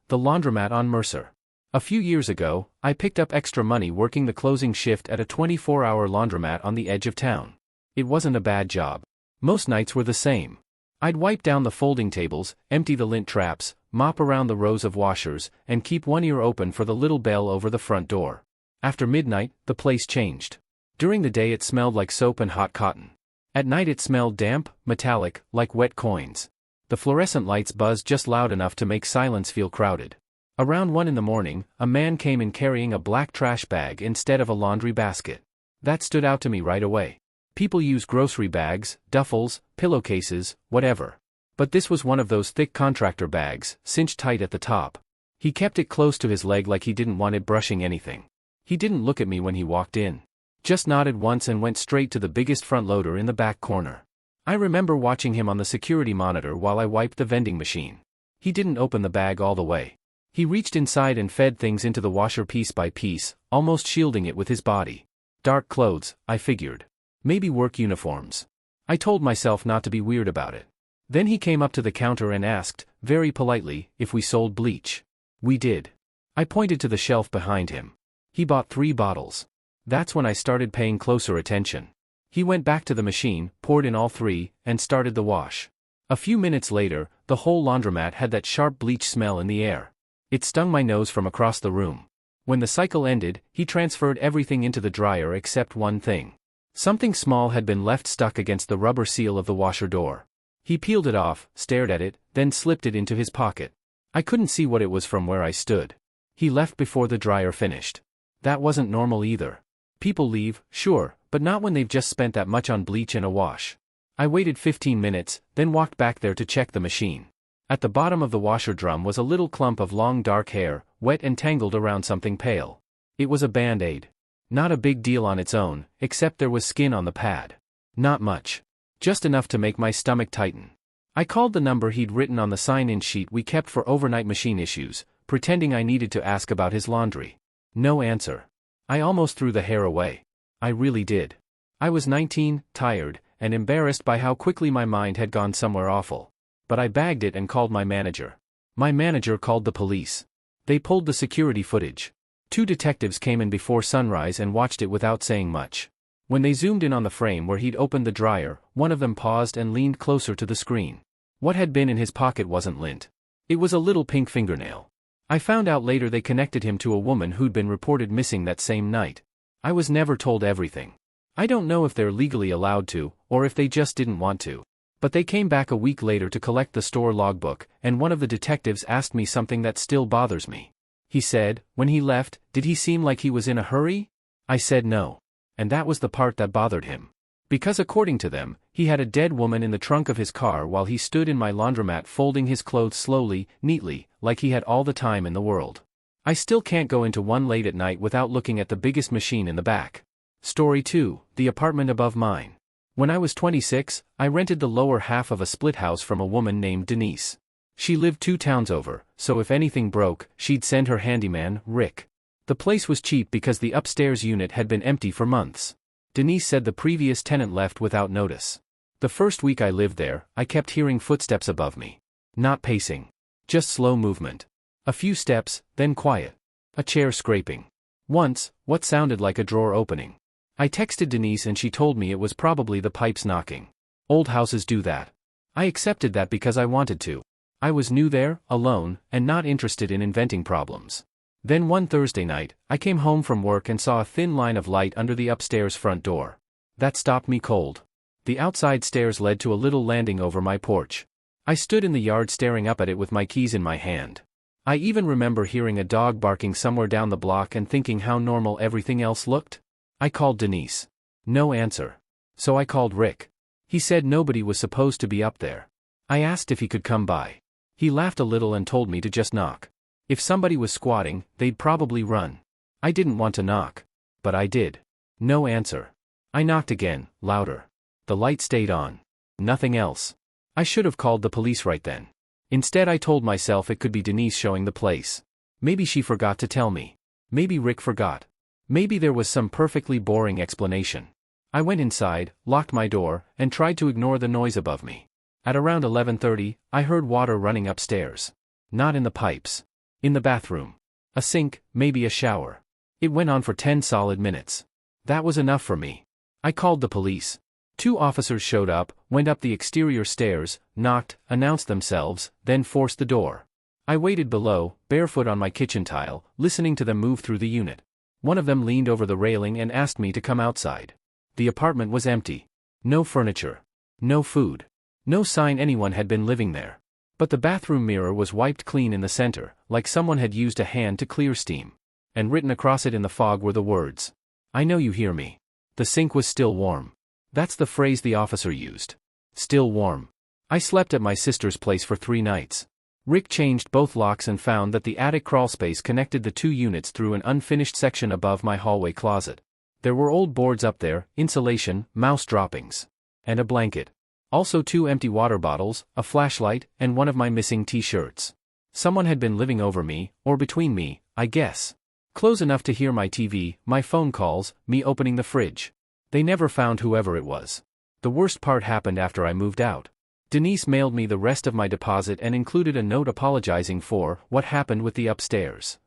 The Laundromat on Mercer. A few years ago, I picked up extra money working the closing shift at a 24-hour laundromat on the edge of town. It wasn't a bad job. Most nights were the same. I'd wipe down the folding tables, empty the lint traps, mop around the rows of washers, and keep one ear open for the little bell over the front door. After midnight, the place changed. During the day it smelled like soap and hot cotton. At night it smelled damp, metallic, like wet coins. The fluorescent lights buzzed just loud enough to make silence feel crowded. Around 1 in the morning, a man came in carrying a black trash bag instead of a laundry basket. That stood out to me right away. People use grocery bags, duffels, pillowcases, whatever. But this was one of those thick contractor bags, cinched tight at the top. He kept it close to his leg like he didn't want it brushing anything. He didn't look at me when he walked in. Just nodded once and went straight to the biggest front loader in the back corner. I remember watching him on the security monitor while I wiped the vending machine. He didn't open the bag all the way. He reached inside and fed things into the washer piece by piece, almost shielding it with his body. Dark clothes, I figured. Maybe work uniforms. I told myself not to be weird about it. Then he came up to the counter and asked, very politely, if we sold bleach. We did. I pointed to the shelf behind him. He bought 3 bottles. That's when I started paying closer attention. He went back to the machine, poured in all 3, and started the wash. A few minutes later, the whole laundromat had that sharp bleach smell in the air. It stung my nose from across the room. When the cycle ended, he transferred everything into the dryer except one thing. Something small had been left stuck against the rubber seal of the washer door. He peeled it off, stared at it, then slipped it into his pocket. I couldn't see what it was from where I stood. He left before the dryer finished. That wasn't normal either. People leave, sure, but not when they've just spent that much on bleach and a wash. I waited 15 minutes, then walked back there to check the machine. At the bottom of the washer drum was a little clump of long dark hair, wet and tangled around something pale. It was a Band-Aid. Not a big deal on its own, except there was skin on the pad. Not much. Just enough to make my stomach tighten. I called the number he'd written on the sign-in sheet we kept for overnight machine issues, pretending I needed to ask about his laundry. No answer. I almost threw the hair away. I really did. I was 19, tired, and embarrassed by how quickly my mind had gone somewhere awful. But I bagged it and called my manager. My manager called the police. They pulled the security footage. 2 detectives came in before sunrise and watched it without saying much. When they zoomed in on the frame where he'd opened the dryer, one of them paused and leaned closer to the screen. What had been in his pocket wasn't lint. It was a little pink fingernail. I found out later they connected him to a woman who'd been reported missing that same night. I was never told everything. I don't know if they're legally allowed to, or if they just didn't want to. But they came back a week later to collect the store logbook, and one of the detectives asked me something that still bothers me. He said, when he left, did he seem like he was in a hurry? I said no. And that was the part that bothered him. Because according to them, he had a dead woman in the trunk of his car while he stood in my laundromat folding his clothes slowly, neatly, like he had all the time in the world. I still can't go into one late at night without looking at the biggest machine in the back. Story 2, the apartment above mine. When I was 26, I rented the lower half of a split house from a woman named Denise. She lived 2 towns over, so if anything broke, she'd send her handyman, Rick. The place was cheap because the upstairs unit had been empty for months. Denise said the previous tenant left without notice. The first week I lived there, I kept hearing footsteps above me. Not pacing. Just slow movement. A few steps, then quiet. A chair scraping. Once, what sounded like a drawer opening. I texted Denise and she told me it was probably the pipes knocking. Old houses do that. I accepted that because I wanted to. I was new there, alone, and not interested in inventing problems. Then one Thursday night, I came home from work and saw a thin line of light under the upstairs front door. That stopped me cold. The outside stairs led to a little landing over my porch. I stood in the yard staring up at it with my keys in my hand. I even remember hearing a dog barking somewhere down the block and thinking how normal everything else looked. I called Denise. No answer. So I called Rick. He said nobody was supposed to be up there. I asked if he could come by. He laughed a little and told me to just knock. If somebody was squatting, they'd probably run. I didn't want to knock. But I did. No answer. I knocked again, louder. The light stayed on. Nothing else. I should have called the police right then. Instead I told myself it could be Denise showing the place. Maybe she forgot to tell me. Maybe Rick forgot. Maybe there was some perfectly boring explanation. I went inside, locked my door, and tried to ignore the noise above me. At around 11:30, I heard water running upstairs. Not in the pipes. In the bathroom. A sink, maybe a shower. It went on for 10 solid minutes. That was enough for me. I called the police. 2 officers showed up, went up the exterior stairs, knocked, announced themselves, then forced the door. I waited below, barefoot on my kitchen tile, listening to them move through the unit. One of them leaned over the railing and asked me to come outside. The apartment was empty. No furniture. No food. No sign anyone had been living there. But the bathroom mirror was wiped clean in the center, like someone had used a hand to clear steam. And written across it in the fog were the words, "I know you hear me." The sink was still warm. That's the phrase the officer used. Still warm. I slept at my sister's place for 3 nights. Rick changed both locks and found that the attic crawlspace connected the 2 units through an unfinished section above my hallway closet. There were old boards up there, insulation, mouse droppings. And a blanket. Also 2 empty water bottles, a flashlight, and one of my missing t-shirts. Someone had been living over me, or between me, I guess. Close enough to hear my TV, my phone calls, me opening the fridge. They never found whoever it was. The worst part happened after I moved out. Denise mailed me the rest of my deposit and included a note apologizing for what happened with the upstairs.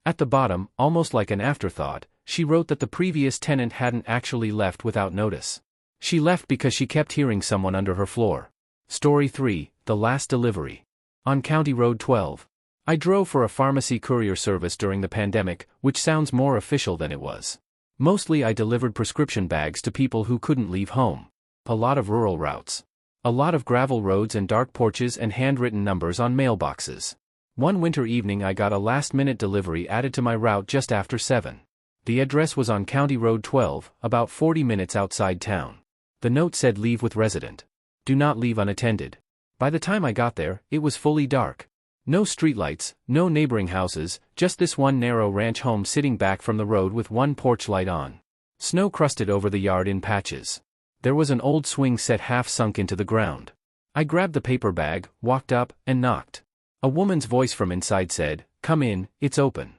At the bottom, almost like an afterthought, she wrote that the previous tenant hadn't actually left without notice. She left because she kept hearing someone under her floor. Story 3, The Last Delivery. On County Road 12. I drove for a pharmacy courier service during the pandemic, which sounds more official than it was. Mostly I delivered prescription bags to people who couldn't leave home. A lot of rural routes. A lot of gravel roads and dark porches and handwritten numbers on mailboxes. One winter evening I got a last-minute delivery added to my route just after 7. The address was on County Road 12, about 40 minutes outside town. The note said leave with resident. Do not leave unattended. By the time I got there, it was fully dark. No streetlights, no neighboring houses, just this one narrow ranch home sitting back from the road with one porch light on. Snow crusted over the yard in patches. There was an old swing set half sunk into the ground. I grabbed the paper bag, walked up, and knocked. A woman's voice from inside said, "Come in, it's open."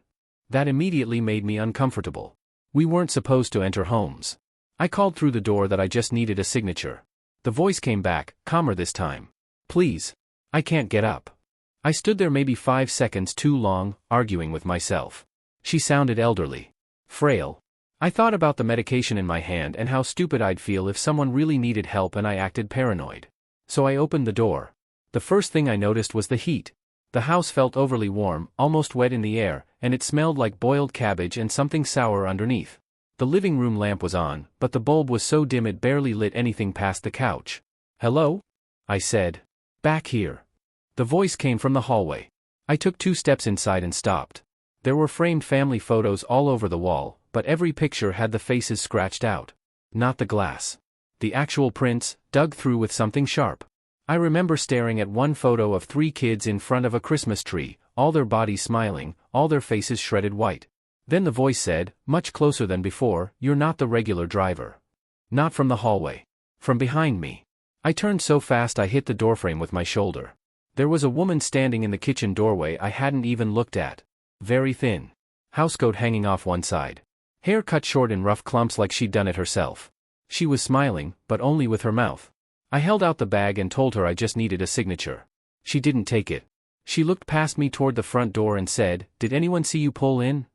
That immediately made me uncomfortable. We weren't supposed to enter homes. I called through the door that I just needed a signature. The voice came back, calmer this time. "Please. I can't get up." I stood there maybe 5 seconds too long, arguing with myself. She sounded elderly. Frail. I thought about the medication in my hand and how stupid I'd feel if someone really needed help and I acted paranoid. So I opened the door. The first thing I noticed was the heat. The house felt overly warm, almost wet in the air, and it smelled like boiled cabbage and something sour underneath. The living room lamp was on, but the bulb was so dim it barely lit anything past the couch. "Hello?" I said. "Back here." The voice came from the hallway. I took 2 steps inside and stopped. There were framed family photos all over the wall, but every picture had the faces scratched out. Not the glass. The actual prints, dug through with something sharp. I remember staring at one photo of 3 kids in front of a Christmas tree, all their bodies smiling, all their faces shredded white. Then the voice said, much closer than before, "You're not the regular driver." Not from the hallway. From behind me. I turned so fast I hit the doorframe with my shoulder. There was a woman standing in the kitchen doorway I hadn't even looked at. Very thin. Housecoat hanging off one side. Hair cut short in rough clumps like she'd done it herself. She was smiling, but only with her mouth. I held out the bag and told her I just needed a signature. She didn't take it. She looked past me toward the front door and said, "Did anyone see you pull in?"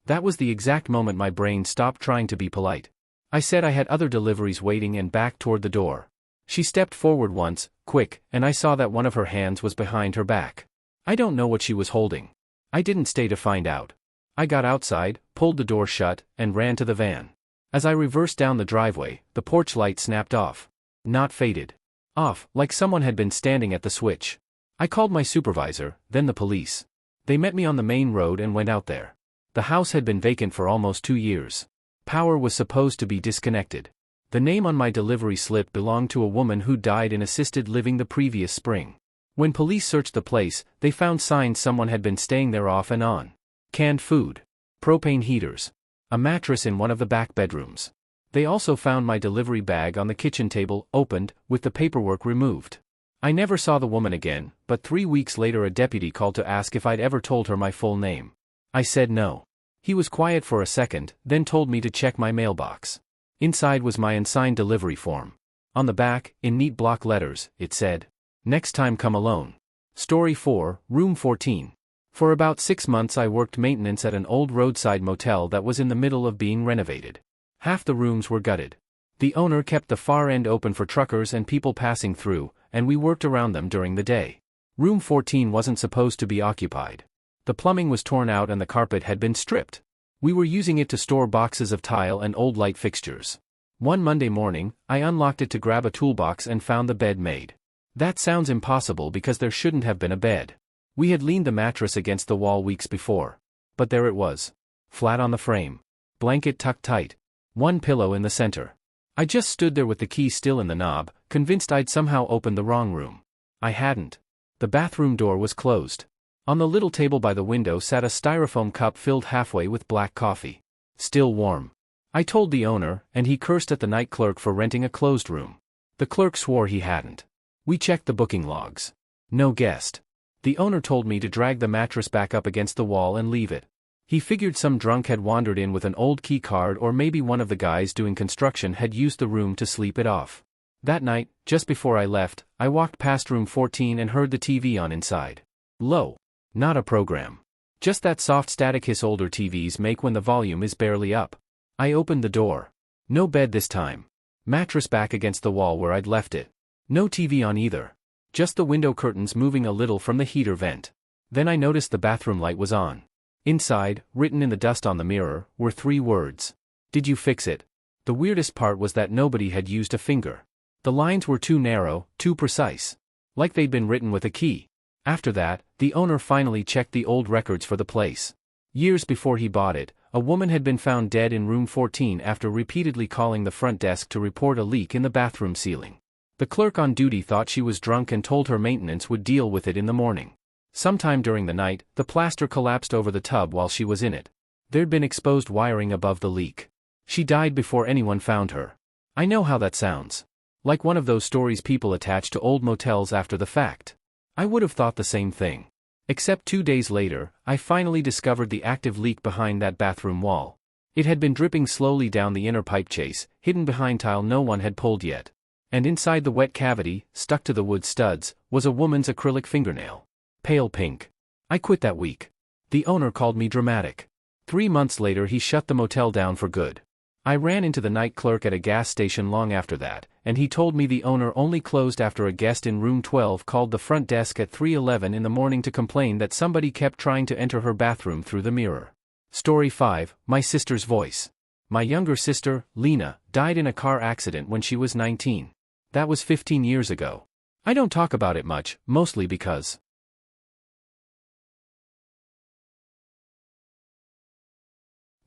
That was the exact moment my brain stopped trying to be polite. I said I had other deliveries waiting and backed toward the door. She stepped forward once, quick, and I saw that one of her hands was behind her back. I don't know what she was holding. I didn't stay to find out. I got outside, pulled the door shut, and ran to the van. As I reversed down the driveway, the porch light snapped off. Not faded. Off, like someone had been standing at the switch. I called my supervisor, then the police. They met me on the main road and went out there. The house had been vacant for almost 2 years. Power was supposed to be disconnected. The name on my delivery slip belonged to a woman who died in assisted living the previous spring. When police searched the place, they found signs someone had been staying there off and on. Canned food. Propane heaters. A mattress in one of the back bedrooms. They also found my delivery bag on the kitchen table, opened, with the paperwork removed. I never saw the woman again, but 3 weeks later a deputy called to ask if I'd ever told her my full name. I said no. He was quiet for a second, then told me to check my mailbox. Inside was my unsigned delivery form. On the back, in neat block letters, it said, "Next time come alone." Story 4, Room 14. For about 6 months I worked maintenance at an old roadside motel that was in the middle of being renovated. Half the rooms were gutted. The owner kept the far end open for truckers and people passing through, and we worked around them during the day. Room 14 wasn't supposed to be occupied. The plumbing was torn out and the carpet had been stripped. We were using it to store boxes of tile and old light fixtures. One Monday morning, I unlocked it to grab a toolbox and found the bed made. That sounds impossible because there shouldn't have been a bed. We had leaned the mattress against the wall weeks before. But there it was. Flat on the frame. Blanket tucked tight. One pillow in the center. I just stood there with the key still in the knob, convinced I'd somehow opened the wrong room. I hadn't. The bathroom door was closed. On the little table by the window sat a styrofoam cup filled halfway with black coffee. Still warm. I told the owner, and he cursed at the night clerk for renting a closed room. The clerk swore he hadn't. We checked the booking logs. No guest. The owner told me to drag the mattress back up against the wall and leave it. He figured some drunk had wandered in with an old key card, or maybe one of the guys doing construction had used the room to sleep it off. That night, just before I left, I walked past room 14 and heard the TV on inside. Low. Not a program. Just that soft static hiss older TVs make when the volume is barely up. I opened the door. No bed this time. Mattress back against the wall where I'd left it. No TV on either. Just the window curtains moving a little from the heater vent. Then I noticed the bathroom light was on. Inside, written in the dust on the mirror, were 3 words. Did you fix it? The weirdest part was that nobody had used a finger. The lines were too narrow, too precise. Like they'd been written with a key. After that, the owner finally checked the old records for the place. Years before he bought it, a woman had been found dead in room 14 after repeatedly calling the front desk to report a leak in the bathroom ceiling. The clerk on duty thought she was drunk and told her maintenance would deal with it in the morning. Sometime during the night, the plaster collapsed over the tub while she was in it. There'd been exposed wiring above the leak. She died before anyone found her. I know how that sounds. Like one of those stories people attach to old motels after the fact. I would have thought the same thing. Except 2 days later, I finally discovered the active leak behind that bathroom wall. It had been dripping slowly down the inner pipe chase, hidden behind tile no one had pulled yet. And inside the wet cavity, stuck to the wood studs, was a woman's acrylic fingernail. Pale pink. I quit that week. The owner called me dramatic. 3 months later he shut the motel down for good. I ran into the night clerk at a gas station long after that, and he told me the owner only closed after a guest in room 12 called the front desk at 3:11 in the morning to complain that somebody kept trying to enter her bathroom through the mirror. Story 5, My sister's voice. My younger sister, Lena, died in a car accident when she was 19. That was 15 years ago. I don't talk about it much, mostly because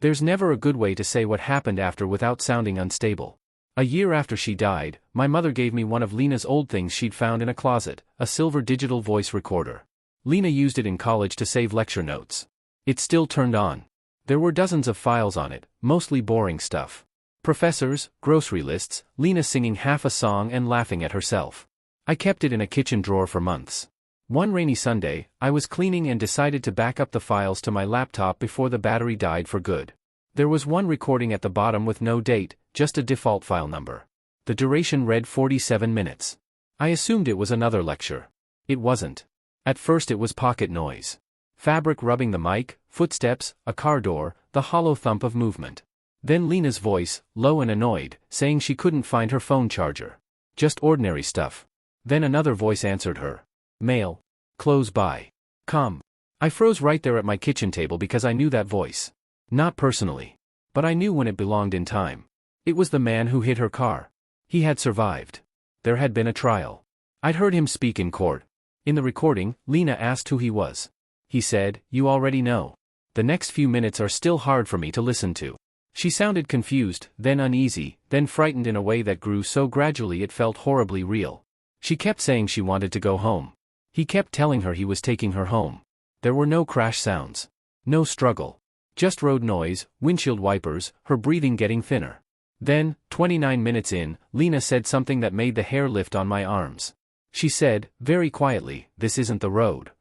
there's never a good way to say what happened after without sounding unstable. A year after she died, my mother gave me one of Lena's old things she'd found in a closet, a silver digital voice recorder. Lena used it in college to save lecture notes. It still turned on. There were dozens of files on it, mostly boring stuff. Professors, grocery lists, Lena singing half a song and laughing at herself. I kept it in a kitchen drawer for months. One rainy Sunday, I was cleaning and decided to back up the files to my laptop before the battery died for good. There was one recording at the bottom with no date, just a default file number. The duration read 47 minutes. I assumed it was another lecture. It wasn't. At first it was pocket noise. Fabric rubbing the mic, footsteps, a car door, the hollow thump of movement. Then Lena's voice, low and annoyed, saying she couldn't find her phone charger. Just ordinary stuff. Then another voice answered her. Mail. Close by. Come. I froze right there at my kitchen table because I knew that voice. Not personally. But I knew when it belonged in time. It was the man who hit her car. He had survived. There had been a trial. I'd heard him speak in court. In the recording, Lena asked who he was. He said, "You already know." The next few minutes are still hard for me to listen to. She sounded confused, then uneasy, then frightened in a way that grew so gradually it felt horribly real. She kept saying she wanted to go home. He kept telling her he was taking her home. There were no crash sounds. No struggle. Just road noise, windshield wipers, her breathing getting thinner. Then, 29 minutes in, Lena said something that made the hair lift on my arms. She said, very quietly, "This isn't the road."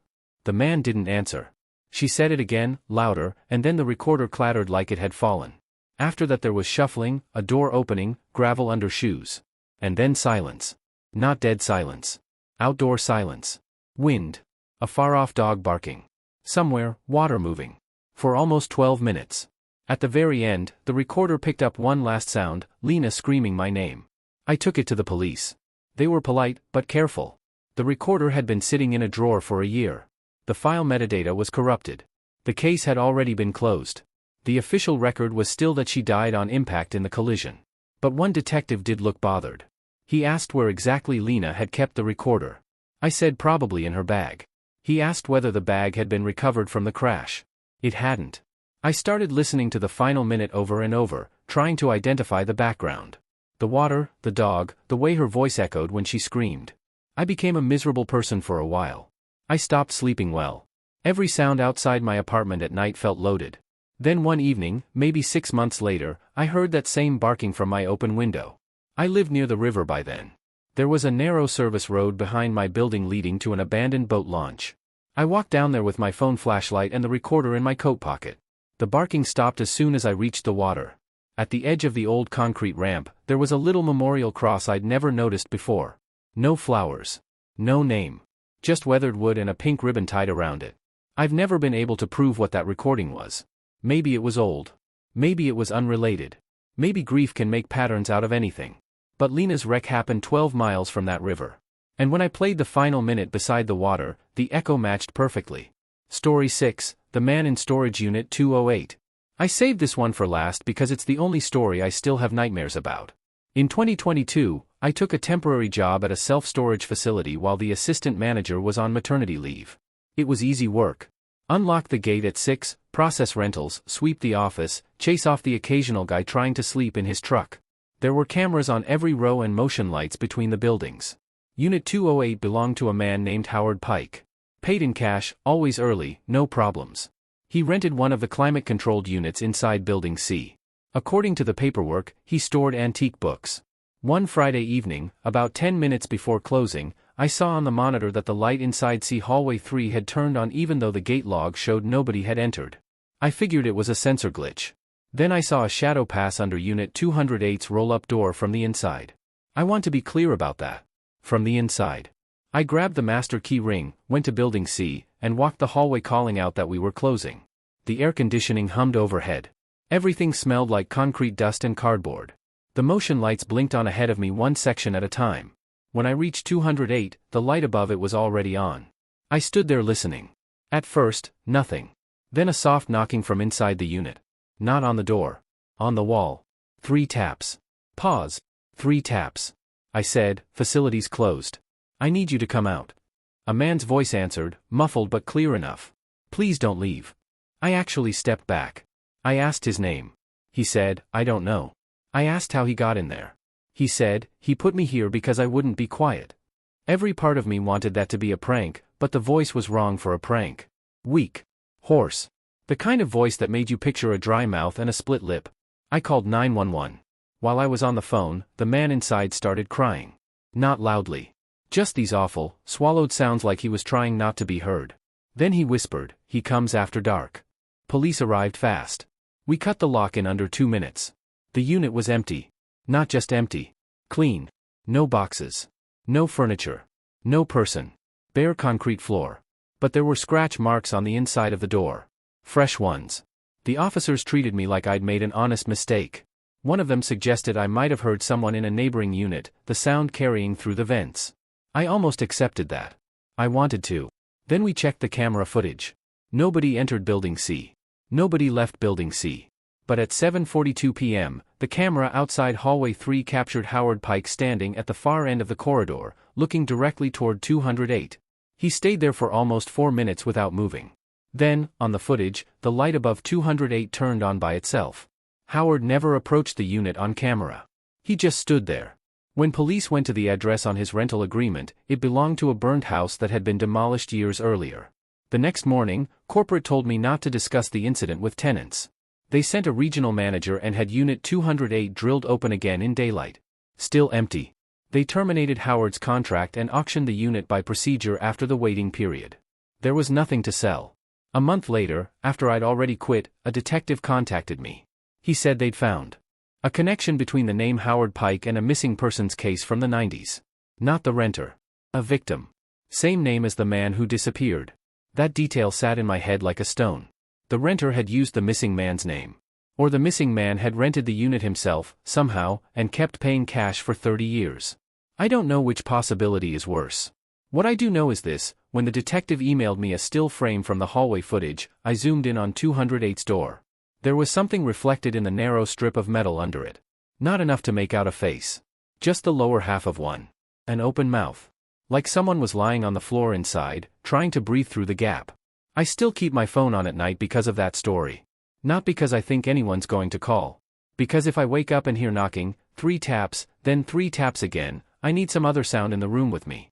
The man didn't answer. She said it again, louder, and then the recorder clattered like it had fallen. After that there was shuffling, a door opening, gravel under shoes. And then silence. Not dead silence. Outdoor silence. Wind. A far-off dog barking. Somewhere, water moving. For almost 12 minutes. At the very end, the recorder picked up one last sound, Lena screaming my name. I took it to the police. They were polite, but careful. The recorder had been sitting in a drawer for a year. The file metadata was corrupted. The case had already been closed. The official record was still that she died on impact in the collision. But one detective did look bothered. He asked where exactly Lena had kept the recorder. I said probably in her bag. He asked whether the bag had been recovered from the crash. It hadn't. I started listening to the final minute over and over, trying to identify the background. The water, the dog, the way her voice echoed when she screamed. I became a miserable person for a while. I stopped sleeping well. Every sound outside my apartment at night felt loaded. Then one evening, maybe 6 months later, I heard that same barking from my open window. I lived near the river by then. There was a narrow service road behind my building leading to an abandoned boat launch. I walked down there with my phone flashlight and the recorder in my coat pocket. The barking stopped as soon as I reached the water. At the edge of the old concrete ramp, there was a little memorial cross I'd never noticed before. No flowers. No name. Just weathered wood and a pink ribbon tied around it. I've never been able to prove what that recording was. Maybe it was old. Maybe it was unrelated. Maybe grief can make patterns out of anything. But Lena's wreck happened 12 miles from that river. And when I played the final minute beside the water, the echo matched perfectly. Story 6, The Man in Storage Unit 208. I saved this one for last because it's the only story I still have nightmares about. In 2022, I took a temporary job at a self-storage facility while the assistant manager was on maternity leave. It was easy work. Unlock the gate at 6, process rentals, sweep the office, chase off the occasional guy trying to sleep in his truck. There were cameras on every row and motion lights between the buildings. Unit 208 belonged to a man named Howard Pike. Paid in cash, always early, no problems. He rented one of the climate-controlled units inside Building C. According to the paperwork, he stored antique books. One Friday evening, about 10 minutes before closing, I saw on the monitor that the light inside C Hallway 3 had turned on even though the gate log showed nobody had entered. I figured it was a sensor glitch. Then I saw a shadow pass under Unit 208's roll-up door from the inside. I want to be clear about that. From the inside. I grabbed the master key ring, went to Building C, and walked the hallway calling out that we were closing. The air conditioning hummed overhead. Everything smelled like concrete dust and cardboard. The motion lights blinked on ahead of me one section at a time. When I reached 208, the light above it was already on. I stood there listening. At first, nothing. Then a soft knocking from inside the unit. Not on the door. On the wall. 3 taps. Pause. 3 taps. I said, "Facilities closed. I need you to come out." A man's voice answered, muffled but clear enough. "Please don't leave." I actually stepped back. I asked his name. He said, "I don't know." I asked how he got in there. He said, "He put me here because I wouldn't be quiet." Every part of me wanted that to be a prank, but the voice was wrong for a prank. Weak. Hoarse. The kind of voice that made you picture a dry mouth and a split lip. I called 911. While I was on the phone, the man inside started crying. Not loudly. Just these awful, swallowed sounds like he was trying not to be heard. Then he whispered, "He comes after dark." Police arrived fast. We cut the lock in under 2 minutes. The unit was empty. Not just empty. Clean. No boxes. No furniture. No person. Bare concrete floor. But there were scratch marks on the inside of the door. Fresh ones. The officers treated me like I'd made an honest mistake. One of them suggested I might have heard someone in a neighboring unit, the sound carrying through the vents. I almost accepted that. I wanted to. Then we checked the camera footage. Nobody entered Building C. Nobody left Building C. But at 7:42 p.m., the camera outside Hallway 3 captured Howard Pike standing at the far end of the corridor, looking directly toward 208. He stayed there for almost 4 minutes without moving. Then, on the footage, the light above 208 turned on by itself. Howard never approached the unit on camera. He just stood there. When police went to the address on his rental agreement, it belonged to a burned house that had been demolished years earlier. The next morning, corporate told me not to discuss the incident with tenants. They sent a regional manager and had Unit 208 drilled open again in daylight. Still empty. They terminated Howard's contract and auctioned the unit by procedure after the waiting period. There was nothing to sell. A month later, after I'd already quit, a detective contacted me. He said they'd found a connection between the name Howard Pike and a missing persons case from the 90s. Not the renter. A victim. Same name as the man who disappeared. That detail sat in my head like a stone. The renter had used the missing man's name. Or the missing man had rented the unit himself, somehow, and kept paying cash for 30 years. I don't know which possibility is worse. What I do know is this: when the detective emailed me a still frame from the hallway footage, I zoomed in on 208's door. There was something reflected in the narrow strip of metal under it. Not enough to make out a face. Just the lower half of one. An open mouth. Like someone was lying on the floor inside, trying to breathe through the gap. I still keep my phone on at night because of that story. Not because I think anyone's going to call. Because if I wake up and hear knocking, 3 taps, then 3 taps again, I need some other sound in the room with me.